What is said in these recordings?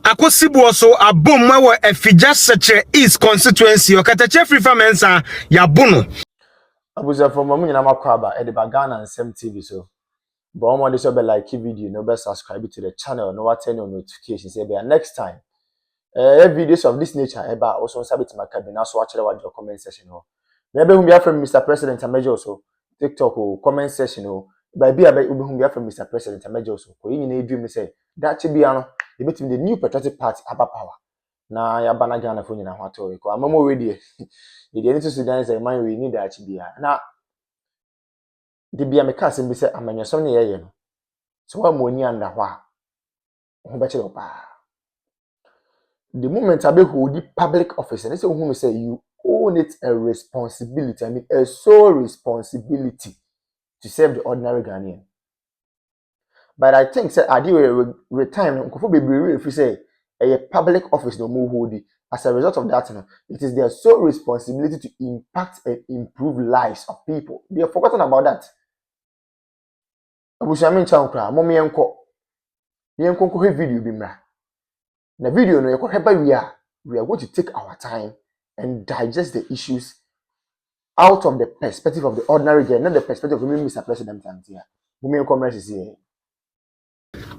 Akosibu also a boom wa Afigya Sekyere East constituency Okatakyie Afrifa mensa ya bono. Abuza from mamu nyina makwaba e de bagana and Sem TV so. But omo dey so be like video, no be subscribe to the channel, no what turn on notifications say be next time. Videos of this nature eba also sabit makabi na so watch the comment section ho. Maybe whom be from Mr. President Amasaman so TikTok or comment section ho. By be whom be from Mr. President Amasaman so. Ko yin na dream say that chi bia no e between the new patriotic party aba power. Na ya bana Ghana fo nyina ho ato ko amamo we dey. The need to Sudan say man we need that chi bia. Na the bia me ka sem be say amanyasom ne ye no. So wa mo ni anda ho a ho be chiro pa. The moment I be hold the public office, and they say, who say you own it a responsibility. I mean, a sole responsibility to serve the ordinary Ghanaian. But I think, say, I do retirement. If you say a public office no more hold it, as a result of that, it is their sole responsibility to impact and improve lives of people. They have forgotten about that. Abushamin chankra, mommy enko. The enko video bimra. In the video, we are going to take our time and digest the issues out of the perspective of the ordinary guy, not the perspective of Mr. President.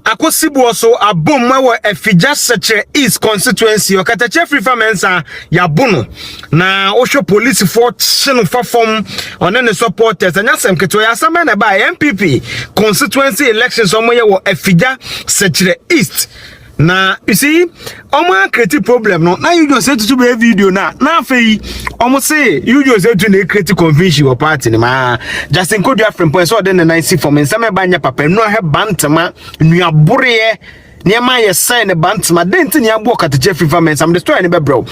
Akosibu also a boom wa Afigya Sekyere East constituency Okatakyie Afrifa mensa ya bono na osho police for chino form on the supporters and yasem keto Amasaman na by NPP constituency elections omoye wo Afigya Sekyere East. Na you see, omo create problem no. Now you just say to be a video na fe omo say you just say to create confusion your party ni ma. Justin Kodua from point so den na 90 for me some banya papa no he bantama nua bore niema ye sign bantama den tin ya bo Okatakyie Afrifa men some destroy ni be bro.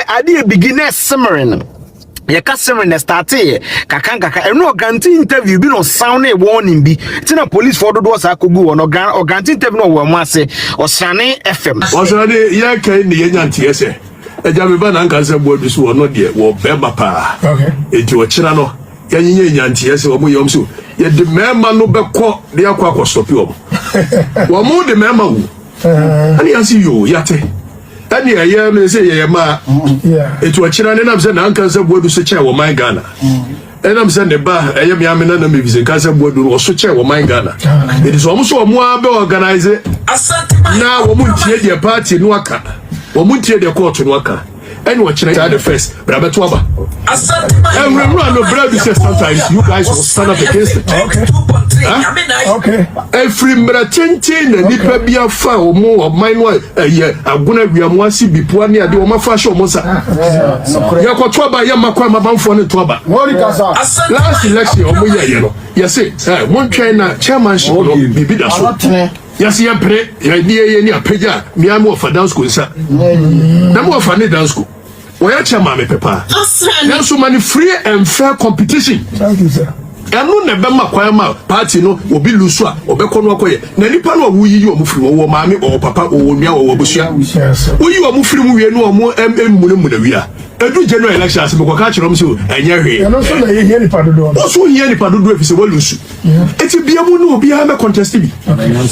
Ade beginner simmering. Ye customer na started kaka eno guarantee interview bi no sound warning bi tina police for do sa kogu no guarantee interview no wo mo ase Osrane FM Osrane ye kan ni ye nyantie se eja me ba na nka se bodu so no de wo beba pa okay enti o kira no ye nyenye nyantie se wo mo yom so ye de mema no be ko de akwa stop yo wo mo de mema wo ani asi yo yate ani aye me say ye ma etu akira ne nam say na anka say bodu so che wo man Ghana enam say ne ba aye me amena na me vise ka say bodu wo so che wo man Ghana it is almost so mo abe organize na wo mu tie de party no aka wo mu tie de court no aka any what China the first but I bet aba and remember no brother say sometimes you guys will stand up against it okay every mratenti na nipa bia fa o mo o man no aguna wiamwasi bipoa ne ade o mafa sho mo sa ya ko to aba ya makwa mabanfo ne to aba last election o mo ye no you say mon train na chairmanship no bibi da so yes ya pre ya ni apega mi am of dance school sa na mo of ne dance school we ya chairman me pepa na so many free and fair competition. Thank you sir. Enu ne be makwa ma party no obi lusu a obekọ no akoye na nipa no wuyi o mufiri wo maami o papa o nua o busua wuyi o mufiri mu wie no o mu emmu na wia edu general elections be ko ka kire m so enye hwe eno so na ye nipa dodo o so ye nipa dodo efise wo lusu eti bia mu no obi ha me contest bi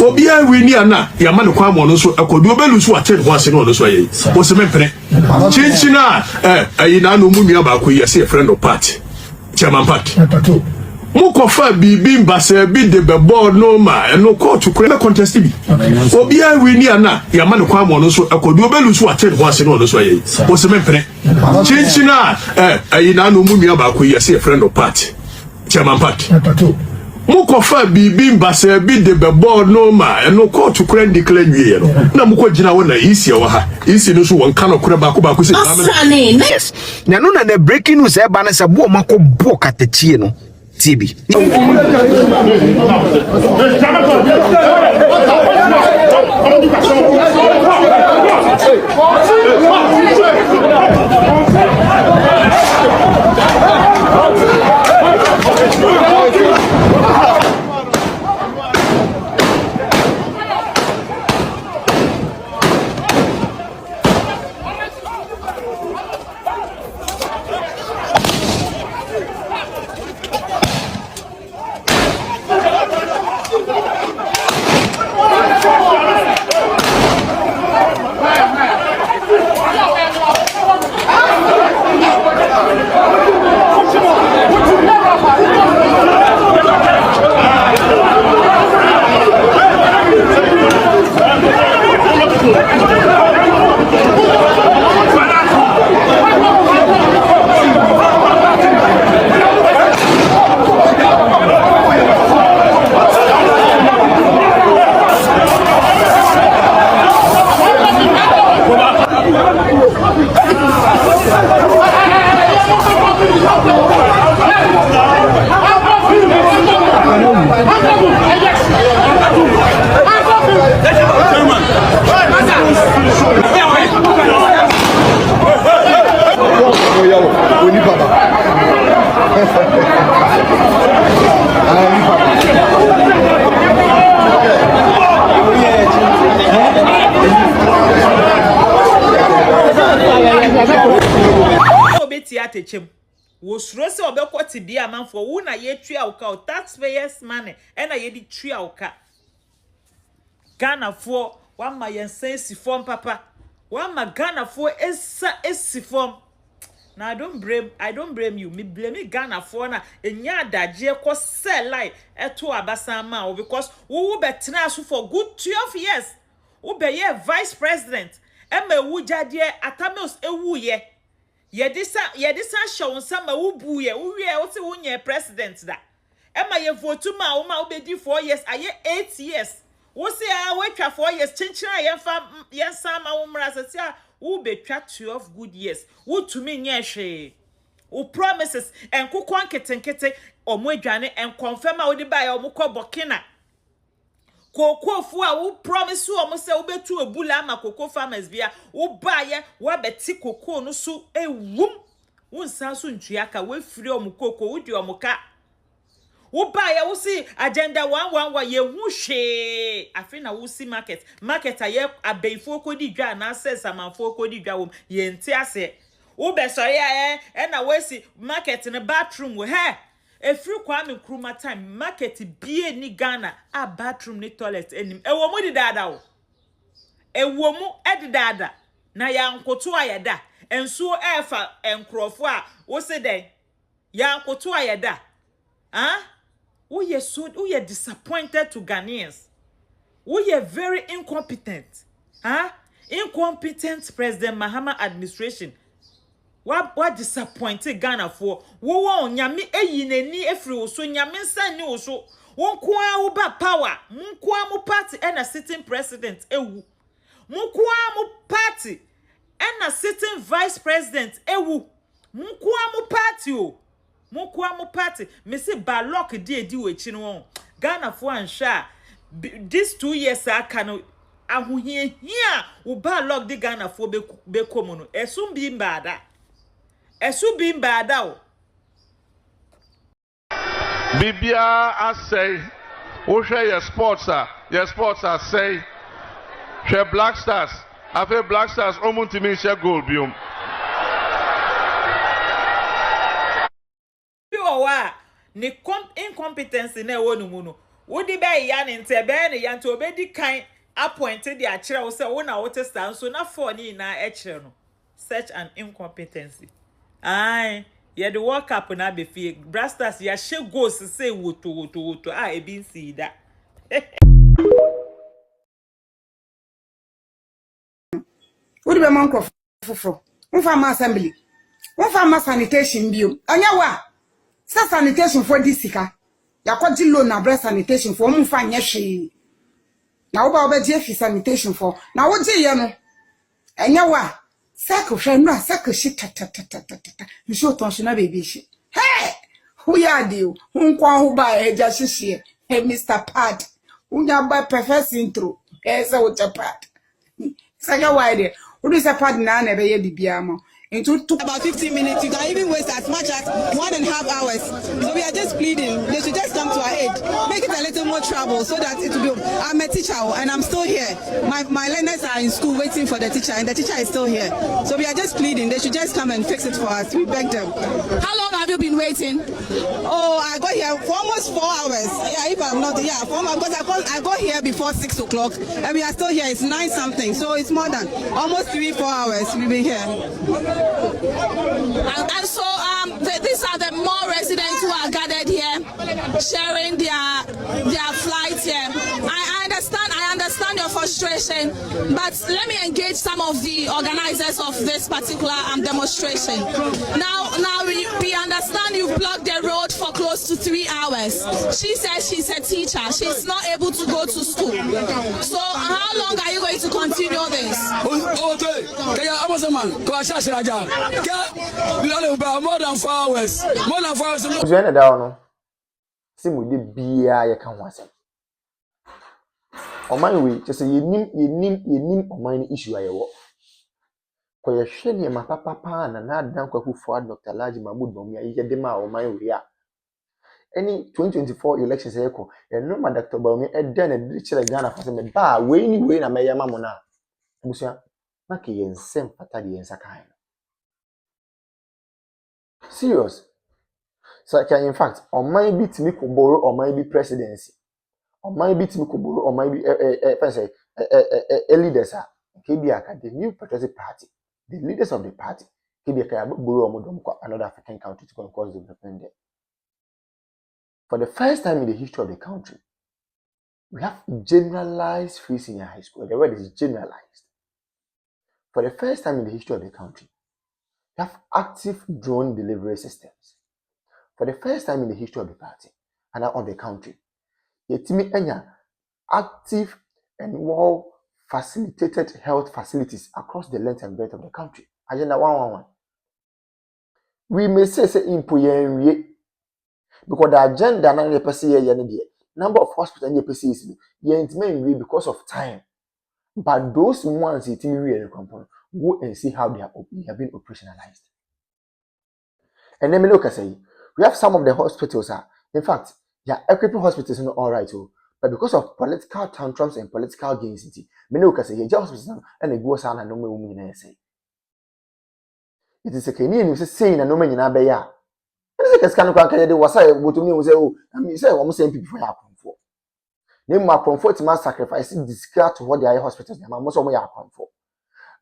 obi ha wi ni ana ya ma ne kwa mo no so akodu obelusu aten ho ase no so ye o se mempere chinchina ayi na no mu nua ba ko ye se friend of party chairman party Mukofa bibi mbase bi de bebo no ma eno court kure contest bi obi a wini ana ya ma ne kwa mo no so akodu obelusu aten ho ase no so ye o se mempere chinchina ayi na no mu nua ba ko ye se friend of party chairman party Mukofa bibi mbase bi de bebo no ma eno court kure declare wie no na muko gina wona isi wa ha isi no so won kan kure ba ko se yes na no na the breaking news e ba na se bo mako bo Okatakyie no TB. was Rose or Belcotti dear man for one a year tree our taxpayers' money and a year tree our car. Ghana for 1 million cents form papa. 1 my Ghana for S form. Now I don't blame you. Me blame Ghana for na enya daje ko sell lie eto Amasaman because we will be tenasu for good 12 years. We be ye vice president. Eme wujade atamos ewu ye. Yedisa show some ubu ye, we also wunye president da. Emma ye vote ma obedi 4 years, aye 8 years. Wo se a wetwa 4 years, chinchina ye sama umra sasia, wo betwa 12 good years. Wo to me nye hwe. Wo promises en kokon ketenkete omo adwane en confirm a wo di ba ye omo kọ Burkina. Koko fu a wo promise wo se wo betu ebula ama koko farmers bia wo baye wo beti koko no so ewum wo nsan so ntuaka wo firi omo koko wo di omo ka wo baye wo si agenda 111 ye hu hwe afi na wo si market aye abeifo kodi dwa na access amanfo kodi dwa wo ye nti ase wo be sori e na wo si market ne bathroom wo he Efri Kwame Nkrumah time market bie ni Ghana a bathroom ni toilet enim ewo mu di dada o ewo mu edi dada na ya nkoto ayeda enso efa enkrofo a wo se den ya nkoto ayeda we are disappointed to Ghanaians. We are very incompetent. Incompetent President Mahama administration. What disappointed Ghana for? Wo nyame eyinani efri wo so nyame nsan ni wo so. Won kwa wo ba power. Mun kwa mo party and a sitting president ewu. Mun kwa mo party and a sitting vice president ewu. Mun kwa mo party o. Mun kwa mo party. Me say balok di we chi no. Ghana for ansha. These 2 years aka ahuhie hia wo balok di Ghana for be komo no. Esum bi mbada. Esu bi mbada o. Bibia I say, who share your sports are say, share Black Stars. I feel Black Stars almost to me share gold biome. Ni incompetence na wonu mu no. Wodi be ya ne nte be ne ya nte obedi kan appointed the H0w say wona wote stand so na for ni na H0w no. Such an incompetency. Aye, yeah, the World Cup na be fie. Brasters ya she goes say woto. E bin see that. What be man ko foforo? Won fa ma assembly. Won fa ma sanitation bio. Anya wa. Sa sanitation for this sika. Ya kwaji loan na breast sanitation for won fa nya hwe. Na wo ba obeje fi sanitation for. Na wo je ye no. Anya wa. Sako shenu sako shi ta. You show tension na baby shi. Hey! Who ya deal? Nkwa hu ba eja shishie. Hey Mr. Pad. Unya ba perfect intro. Esa wo pad. Saka wide. Who is a pad na na be ye bibia mo. Into about 15 minutes, you can even waste as much as 1.5 hours. So we are just pleading, they should just come to our aid, make it a little more trouble so that it will be. I'm a teacher and I'm still here. My learners are in school waiting for the teacher and the teacher is still here. So we are just pleading, they should just come and fix it for us. We beg them. How long have you been waiting? Oh, I got here for almost 4 hours. Yeah, if I'm not, yeah, because I got here before 6 o'clock and we are still here. It's 9 something, so it's more than almost 3-4 hours we've been here. And so these are the more residents who are gathered here, sharing their flights here. I understand your frustration. demonstration, but let me engage some of the organizers of this particular demonstration. Now we understand you've blocked the road for close to 3 hours. She says she's a teacher. She's not able to go to school. So how long are you going to continue this? Amasaman, more than 4 hours. More than 4 hours. We just say you nim issue ayewo. Kwa ye hwe ne mapapa na adan kwaku for Dr. Laji Mahmood Bawumia ye de ma oman we a. Any 2024 elections eko, e no ma Dr. Bawumia e den e de kire Ghana for say me ba we na me yama mo na. Busia na ke ye nsem fata de yensa kan. Serious. So in fact, oman bi timi ko borrow oman bi presidency. Oman bi timi ko borrow oman bi leaders are KBA, the new patriotic party, the leaders of the party, KBA borrow another African country to cause development there. For the first time in the history of the country, we have generalized free senior high school. The word is generalized. For the first time in the history of the country, we have active drone delivery systems. For the first time in the history of the party and of the country, yetimi enya active and well facilitated health facilities across the length and breadth of the country. Agenda 111. We may say impoyen because the agenda na the person here number of hospitals in the person is because of time. But those ones it go and see how they have been operationalized. And then look say we have some of the hospitals in fact, yeah, equipping hospitals not all right too. But because of political tantrums and political gains, many can say, hospital and a go sana no me say. It is a Kenyan who saying a no man in Abaya. This is a scan of the was I would to me was oh, I mean, say almost same people for comfort. Name my comfort my sacrifice discard to what the eye hospitals, most of my comfort.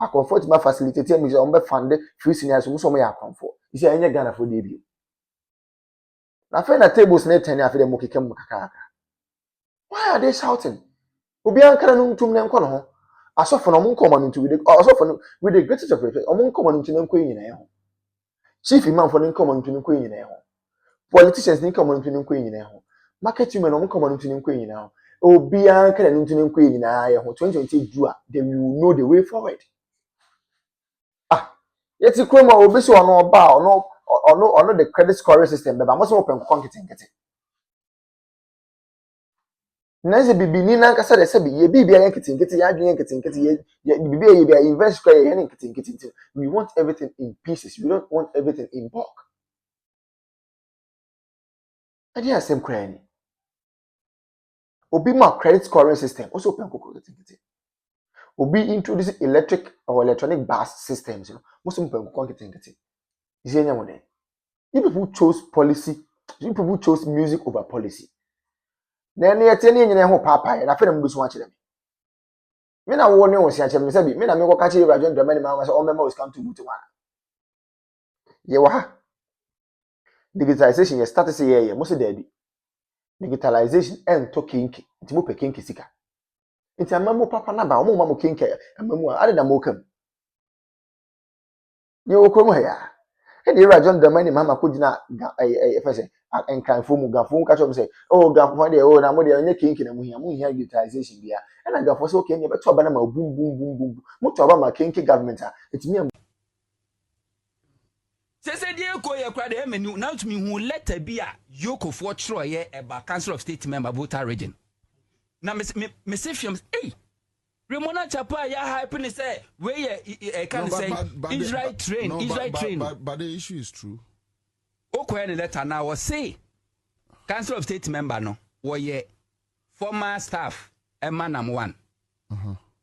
I comfort my facilitator is on funded free seniors, most of my comfort. You see, any Ghana for debut. I find a tables net 10 after the Mokika. Why are they shouting? Obian can't to me and call I saw from among common into with the greatest of respect among common into them queen in a home. Chief imam for them common to them queen in a home. Politicians need common to them queen in a home. Market women among common to them queen in a home. Obian can't to them queen in a home. 2020 Jua, then you know the way forward. Yet you come over so no bow no the credit scoring system, but I must open content. Nancy Bibi Nina said, ye be a kitting, invest we want everything in pieces. We don't want everything in bulk. And here same cranny. Obi my credit scoring system also open Obi introduce electric or electronic bus systems, most open content. Is any one day? You people chose policy, you people chose music over policy. Then you tell me you papa, and I feel I'm going to watch them. Me na warn you, say me say me na me go catch you John Dramani man say all members come to one. Yewa. Digitalization you start say here, most dey bi. Digitalization and to kinki, nti mo pe kinki sika. Nti amamo papa na ba, omo mamo kinki, amamu ade na mo kam. Ye wo krom ya. E dey John Dramani mama ko gina efese and can form Gafon catch up say, oh, Gafon, oh, now more than kinky and we have utilization here. And I got for so can you but to Banama boom, boom, boom, boom, much about my kinky government. It's me. Say, dear, call your credit, and you now to me who let a be a yoke of what Troy about Council of State member voter region. Now, Miss Iffiums, hey, Ramona Chapa, ya happiness say, where you can say, Israel train, But the issue is true. Okay, letter now was say Council of State member no ye former staff Emanam one,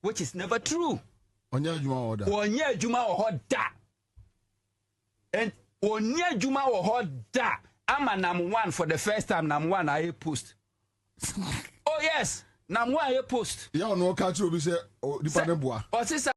which is never true. Onye Juma or da and Onye Juma or da Amanam one for the first time Nam one I post. Oh yes, Nam one I post. Yeah, no catch you say oh the paneboa.